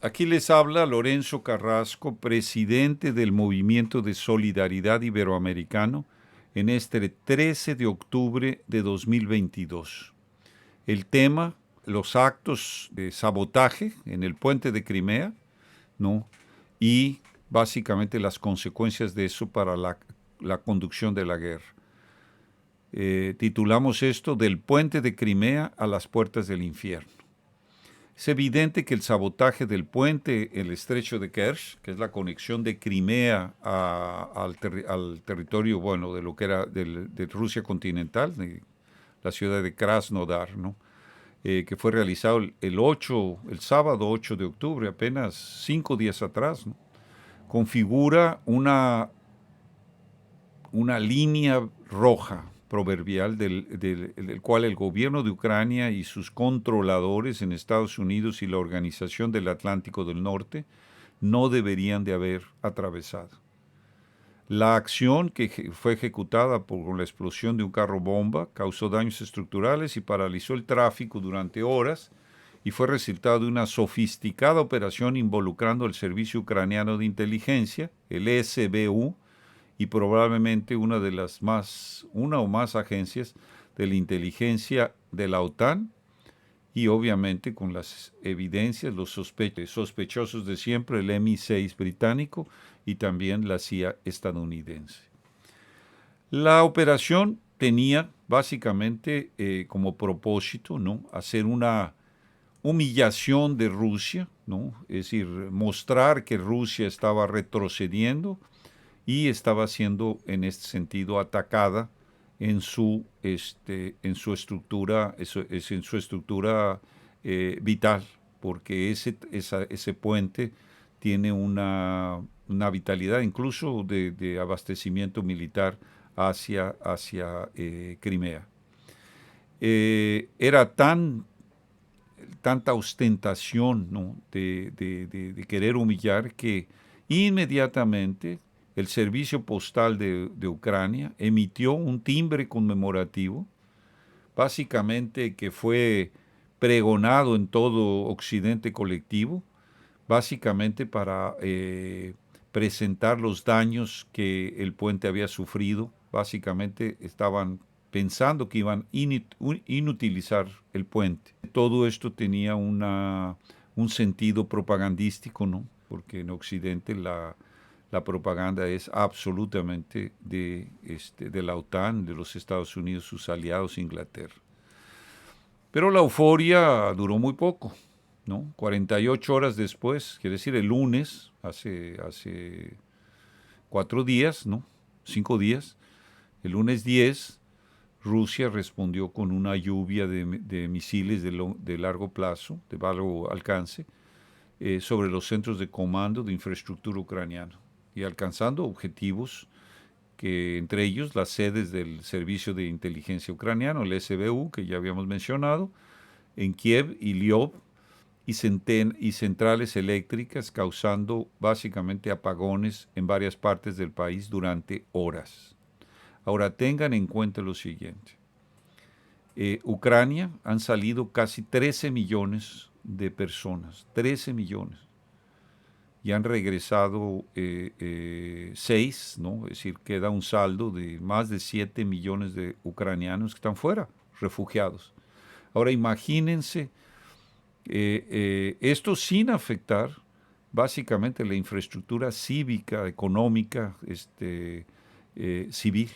Aquí les habla Lorenzo Carrasco, presidente del Movimiento de Solidaridad Iberoamericano, en este 13 de octubre de 2022. El tema, los actos de sabotaje en el puente de Crimea, ¿no? Y básicamente las consecuencias de eso para la conducción de la guerra. Titulamos esto Del puente de Crimea a las puertas del infierno. Es evidente que el sabotaje del puente, el estrecho de Kerch, que es la conexión de Crimea al territorio, bueno, de lo que era de Rusia continental, de la ciudad de Krasnodar, ¿no? Que fue realizado el sábado 8 de octubre, apenas 5 días atrás, ¿no? Configura una línea roja proverbial del cual el gobierno de Ucrania y sus controladores en Estados Unidos y la Organización del Atlántico del Norte no deberían de haber atravesado. La acción que fue ejecutada por la explosión de un carro bomba causó daños estructurales y paralizó el tráfico durante horas y fue resultado de una sofisticada operación involucrando el Servicio Ucraniano de Inteligencia, el SBU, y probablemente una o más agencias de la inteligencia de la OTAN y obviamente con las evidencias, los sospechosos de siempre, el MI6 británico y también la CIA estadounidense. La operación tenía básicamente como propósito, ¿no?, hacer una humillación de Rusia, ¿no?, es decir, mostrar que Rusia estaba retrocediendo y estaba siendo en este sentido atacada en su estructura vital, porque ese puente tiene una vitalidad incluso de abastecimiento militar hacia Crimea. Era tanta ostentación, ¿no?, de querer humillar que inmediatamente el Servicio Postal de Ucrania emitió un timbre conmemorativo, básicamente que fue pregonado en todo Occidente colectivo, básicamente para presentar los daños que el puente había sufrido. Básicamente estaban pensando que iban a inutilizar el puente. Todo esto tenía un sentido propagandístico, ¿no?, porque en Occidente la propaganda es absolutamente de la OTAN, de los Estados Unidos, sus aliados, Inglaterra. Pero la euforia duró muy poco, ¿no? 48 horas después, quiere decir el lunes, hace 4 días, ¿no?, 5 días, el lunes 10, Rusia respondió con una lluvia de misiles de largo plazo, de largo alcance, sobre los centros de comando de infraestructura ucraniana y alcanzando objetivos que entre ellos las sedes del Servicio de Inteligencia Ucraniano, el SBU, que ya habíamos mencionado, en Kiev y Lviv, y centrales eléctricas, causando básicamente apagones en varias partes del país durante horas. Ahora tengan en cuenta lo siguiente. Ucrania han salido casi 13 millones de personas, 13 millones, y han regresado 6, ¿no? Es decir, queda un saldo de más de 7 millones de ucranianos que están fuera, refugiados. Ahora imagínense esto sin afectar básicamente la infraestructura cívica, económica, civil.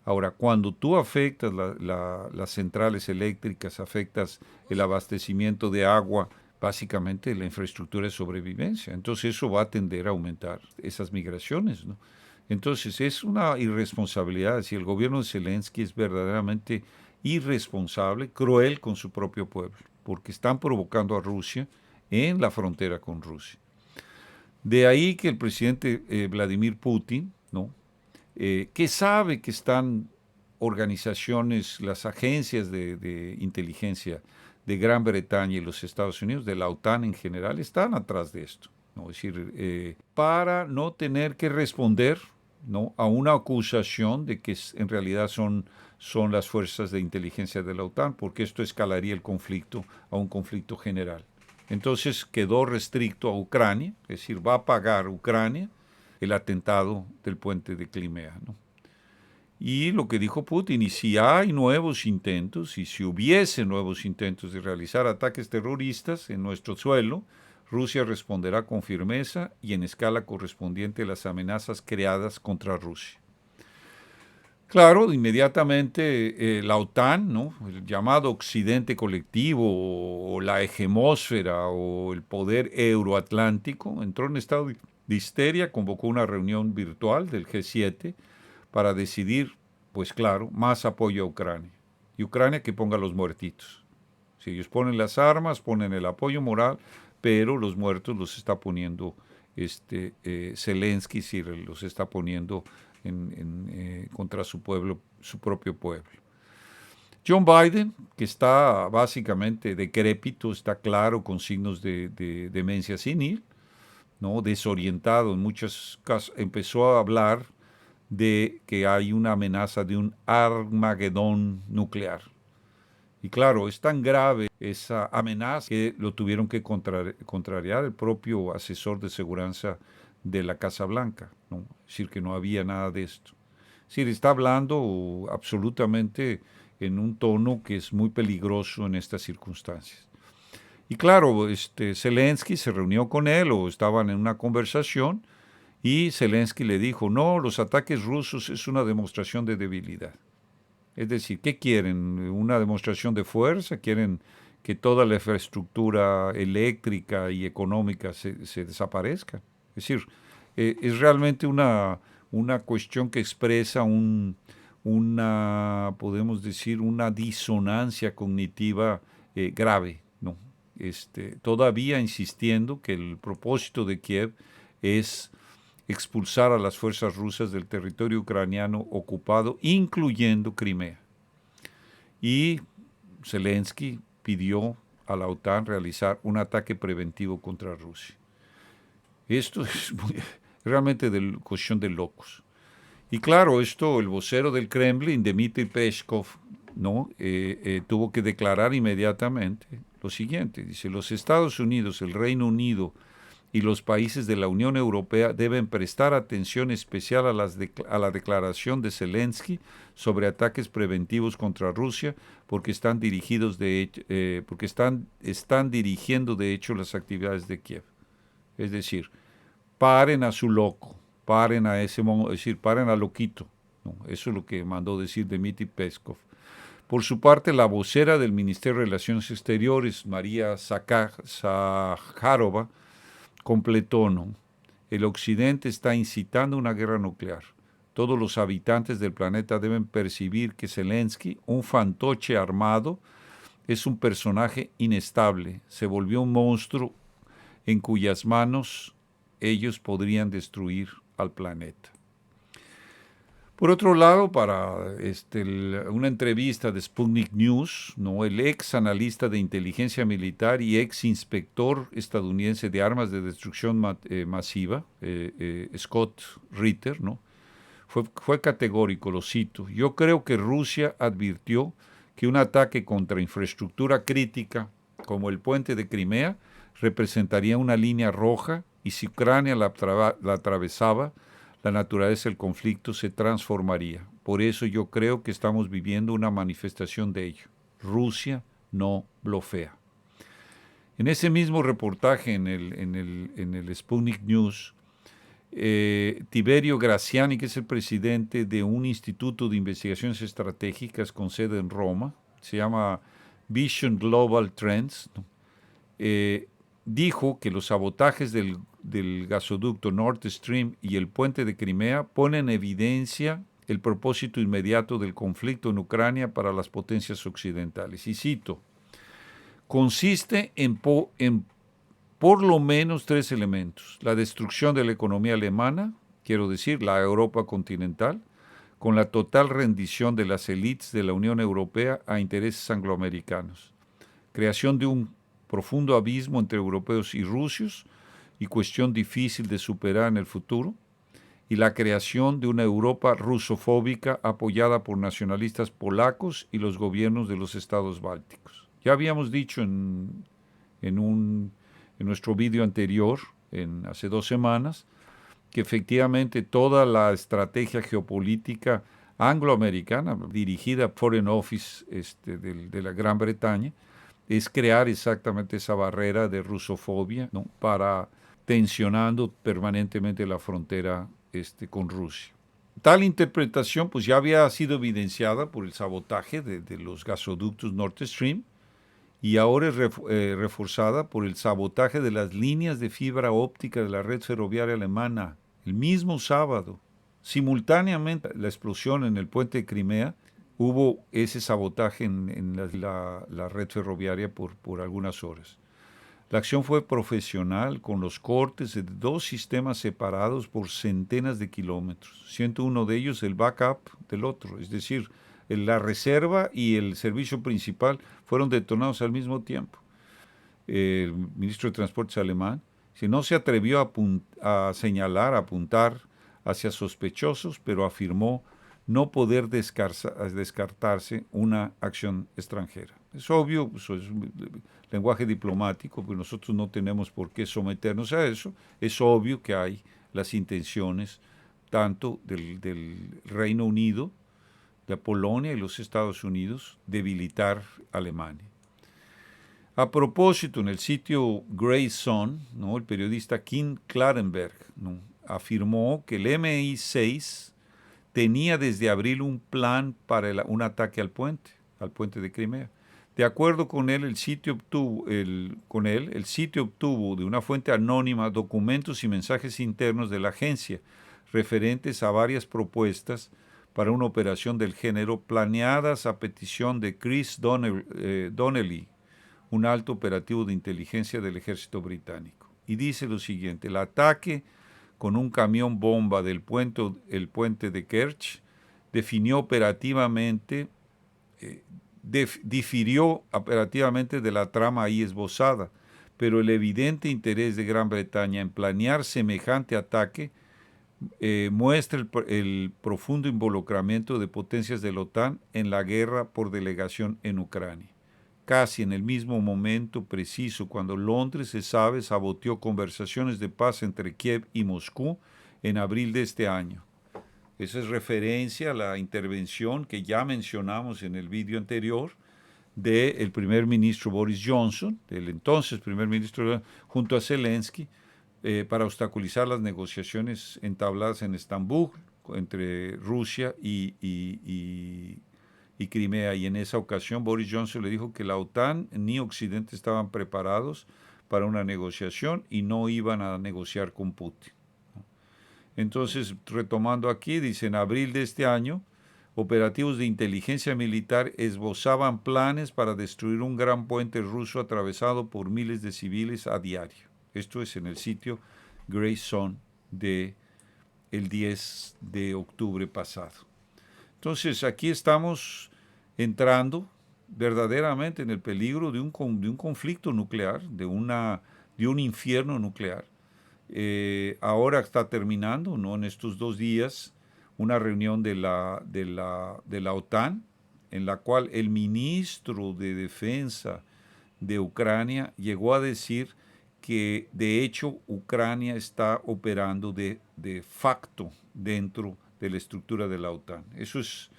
Ahora, cuando tú afectas las centrales eléctricas, afectas el abastecimiento de agua, básicamente la infraestructura de sobrevivencia. Entonces eso va a tender a aumentar esas migraciones, ¿no? Entonces es una irresponsabilidad. Si el gobierno de Zelensky es verdaderamente irresponsable, cruel con su propio pueblo, porque están provocando a Rusia en la frontera con Rusia. De ahí que el presidente Vladimir Putin, ¿no?, que sabe que están organizaciones, las agencias de inteligencia de Gran Bretaña y los Estados Unidos, de la OTAN en general, están atrás de esto, ¿no? Es decir, para no tener que responder, ¿no?, a una acusación de que en realidad son las fuerzas de inteligencia de la OTAN, porque esto escalaría el conflicto a un conflicto general. Entonces quedó restricto a Ucrania, es decir, va a pagar Ucrania el atentado del puente de Crimea, ¿no? Y lo que dijo Putin, y si hay nuevos intentos, y si hubiese nuevos intentos de realizar ataques terroristas en nuestro suelo, Rusia responderá con firmeza y en escala correspondiente a las amenazas creadas contra Rusia. Claro, inmediatamente la OTAN, ¿no? El llamado Occidente colectivo o la hegemósfera o el poder euroatlántico, entró en estado de histeria, convocó una reunión virtual del G7 para decidir, pues claro, más apoyo a Ucrania. Y Ucrania que ponga los muertitos. Si ellos ponen las armas, ponen el apoyo moral, pero los muertos los está poniendo Zelensky, si los está poniendo contra su pueblo, su propio pueblo. John Biden, que está básicamente decrépito, está claro, con signos de demencia senil, ¿no? Desorientado en muchos casos, empezó a hablar de que hay una amenaza de un Armagedón nuclear. Y claro, es tan grave esa amenaza que lo tuvieron que contrariar el propio asesor de seguridad de la Casa Blanca, ¿no? Es decir, que no había nada de esto. Es decir, está hablando absolutamente en un tono que es muy peligroso en estas circunstancias. Y claro, Zelensky se reunió con él o estaban en una conversación y Zelensky le dijo, no, los ataques rusos es una demostración de debilidad. Es decir, ¿qué quieren? ¿Una demostración de fuerza? ¿Quieren que toda la infraestructura eléctrica y económica se desaparezca? Es decir, es realmente una cuestión que expresa podemos decir, una disonancia cognitiva grave, ¿no? Todavía insistiendo que el propósito de Kiev es expulsar a las fuerzas rusas del territorio ucraniano ocupado, incluyendo Crimea. Y Zelensky pidió a la OTAN realizar un ataque preventivo contra Rusia. Esto es realmente cuestión de locos. Y claro, el vocero del Kremlin, Dmitry Peskov, ¿no? Tuvo que declarar inmediatamente lo siguiente. Dice, los Estados Unidos, el Reino Unido y los países de la Unión Europea deben prestar atención especial a la declaración de Zelensky sobre ataques preventivos contra Rusia, porque están dirigiendo de hecho las actividades de Kiev. Es decir, paren a su loco, paren a paren a loquito, ¿no? Eso es lo que mandó decir Dmitry Peskov. Por su parte, la vocera del Ministerio de Relaciones Exteriores, María Zakharova, completó, ¿no? El Occidente está incitando una guerra nuclear. Todos los habitantes del planeta deben percibir que Zelensky, un fantoche armado, es un personaje inestable. Se volvió un monstruo en cuyas manos ellos podrían destruir al planeta. Por otro lado, para una entrevista de Sputnik News, ¿no? El ex analista de inteligencia militar y ex inspector estadounidense de armas de destrucción masiva, Scott Ritter, ¿no? fue categórico, lo cito. Yo creo que Rusia advirtió que un ataque contra infraestructura crítica, como el puente de Crimea, representaría una línea roja y si Ucrania la atravesaba, la naturaleza del conflicto se transformaría. Por eso yo creo que estamos viviendo una manifestación de ello. Rusia no blofea. En ese mismo reportaje en el Sputnik News, Tiberio Graziani, que es el presidente de un instituto de investigaciones estratégicas con sede en Roma, se llama Vision Global Trends, ¿no? Dijo que los sabotajes del gasoducto Nord Stream y el puente de Crimea ponen en evidencia el propósito inmediato del conflicto en Ucrania para las potencias occidentales. Y cito, consiste en por lo menos 3 elementos. La destrucción de la economía alemana, quiero decir, la Europa continental, con la total rendición de las élites de la Unión Europea a intereses angloamericanos. Creación de un profundo abismo entre europeos y rusos y cuestión difícil de superar en el futuro, y la creación de una Europa rusofóbica apoyada por nacionalistas polacos y los gobiernos de los estados bálticos. Ya habíamos dicho en en nuestro vídeo anterior, hace 2 semanas, que efectivamente toda la estrategia geopolítica angloamericana, dirigida Foreign Office de la Gran Bretaña, es crear exactamente esa barrera de rusofobia, ¿no?, para tensionando permanentemente la frontera con Rusia. Tal interpretación pues ya había sido evidenciada por el sabotaje de los gasoductos Nord Stream y ahora es reforzada por el sabotaje de las líneas de fibra óptica de la red ferroviaria alemana. El mismo sábado, simultáneamente la explosión en el puente de Crimea, hubo ese sabotaje en la red ferroviaria por algunas horas. La acción fue profesional, con los cortes de 2 sistemas separados por centenas de kilómetros, siendo uno de ellos el backup del otro, es decir, la reserva y el servicio principal fueron detonados al mismo tiempo. El ministro de Transportes alemán no se atrevió a señalar, a apuntar hacia sospechosos, pero afirmó no poder descartarse una acción extranjera. Es obvio, eso es un lenguaje diplomático, porque nosotros no tenemos por qué someternos a eso. Es obvio que hay las intenciones tanto del Reino Unido, de Polonia y los Estados Unidos debilitar Alemania. A propósito, en el sitio Grey Zone, ¿no?, el periodista Kim Klarenberg, ¿no?, afirmó que el MI6 tenía desde abril un plan para un ataque al puente de Crimea. De acuerdo con él, el sitio obtuvo de una fuente anónima documentos y mensajes internos de la agencia referentes a varias propuestas para una operación del género planeadas a petición de Chris Donnelly, un alto operativo de inteligencia del ejército británico. Y dice lo siguiente: el ataque con un camión bomba el puente de Kerch difirió operativamente de la trama ahí esbozada, pero el evidente interés de Gran Bretaña en planear semejante ataque muestra el profundo involucramiento de potencias de la OTAN en la guerra por delegación en Ucrania. Casi en el mismo momento preciso cuando Londres, se sabe, saboteó conversaciones de paz entre Kiev y Moscú en abril de este año. Esa es referencia a la intervención que ya mencionamos en el vídeo anterior del primer ministro Boris Johnson, del entonces primer ministro, junto a Zelensky, para obstaculizar las negociaciones entabladas en Estambul entre Rusia y Crimea. Y en esa ocasión Boris Johnson le dijo que la OTAN ni Occidente estaban preparados para una negociación y no iban a negociar con Putin. Entonces, retomando aquí, dice: en abril de este año, operativos de inteligencia militar esbozaban planes para destruir un gran puente ruso atravesado por miles de civiles a diario. Esto es en el sitio Grey Zone del 10 de octubre pasado. Entonces, aquí estamos entrando verdaderamente en el peligro de un conflicto nuclear, de un infierno nuclear. Ahora está terminando, ¿no?, en estos 2 días, una reunión de la OTAN, en la cual el ministro de Defensa de Ucrania llegó a decir que de hecho Ucrania está operando de facto dentro de la estructura de la OTAN. Eso es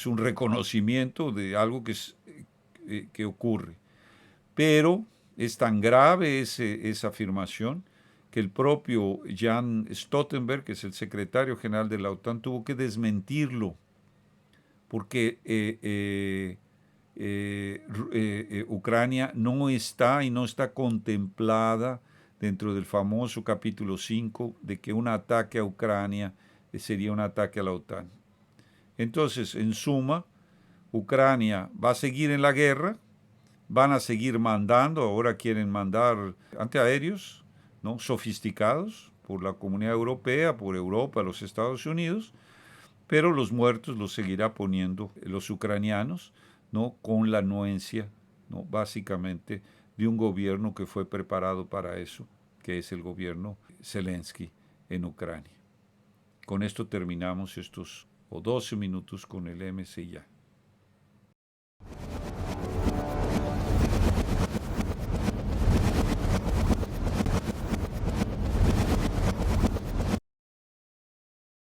un reconocimiento de algo que ocurre. Pero es tan grave esa afirmación que el propio Jan Stoltenberg, que es el secretario general de la OTAN, tuvo que desmentirlo, porque Ucrania no está contemplada dentro del famoso capítulo 5 de que un ataque a Ucrania sería un ataque a la OTAN. Entonces, en suma, Ucrania va a seguir en la guerra, van a seguir mandando, ahora quieren mandar antiaéreos, ¿no?, sofisticados por la Comunidad Europea, por Europa, los Estados Unidos, pero los muertos los seguirá poniendo los ucranianos, ¿no?, con la anuencia, ¿no?, básicamente de un gobierno que fue preparado para eso, que es el gobierno Zelensky en Ucrania. Con esto terminamos estos 12 minutos con el MCIA.